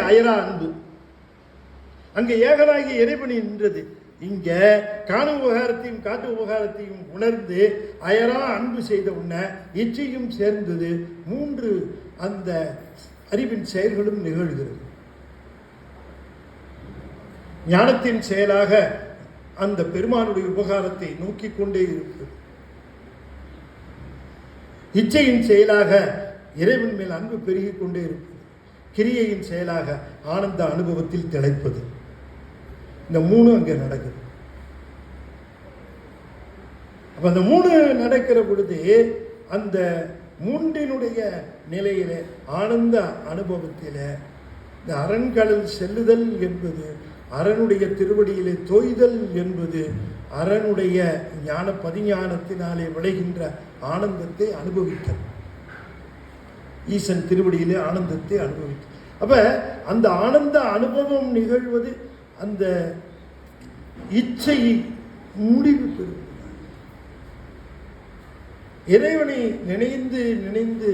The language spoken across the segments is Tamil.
அயரா அன்பு. அங்கே ஏகனாகி இறைவனி நின்றது. இங்க காண உபகாரத்தையும் காட்டு உபகாரத்தையும் உணர்ந்து அயரா அன்பு செய்த உடன இச்சையும் சேர்ந்தது. 3 அந்த அறிவின் செயல்களும் நிகழ்கிறது. ஞானத்தின் செயலாக அந்த பெருமானுடைய உபகாரத்தை நோக்கி கொண்டே இருக்கிறது. இச்சையின் செயலாக இறைவன் மேல் அன்பு பெருகிக் கொண்டே இருப்பது. கிரியையின் செயலாக ஆனந்த அனுபவத்தில் திளைப்பது. இந்த 3 அங்கே நடக்குது. அப்ப அந்த 3 நடக்கிற பொழுது அந்த 3னுடைய நிலையில ஆனந்த அனுபவத்தில இந்த அரண்களில் செல்லுதல் என்பது, அரணுடைய திருவடியிலே தோய்தல் என்பது, அரணுடைய ஞான பதிஞானத்தினாலே விளைகின்ற ஆனந்தத்தை அனுபவித்தல். ஈசன் திருவடியிலே ஆனந்தத்தை அனுபவித்தல். அப்ப அந்த ஆனந்த அனுபவம் நிகழ்வது அந்த இச்சை முடிவு பெறும். இறைவனை நினைந்து நினைந்து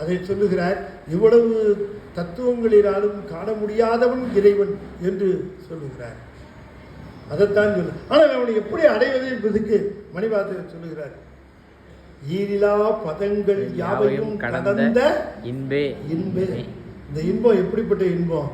அதை சொல்லுகிறார். இவ்வளவு தத்துவங்களினாலும் காண முடியாதவன் இறைவன் என்று சொல்லுகிறார். அதைத்தான் சொல்ல. ஆனால் அவனை எப்படி அடைவது என்பதுக்கு மணிவாசகர் சொல்லுகிறார். ஈரிலா பதங்கள் யாவையும் கடந்த இன்பே. இந்த இன்பம் எப்படிப்பட்ட இன்பம்?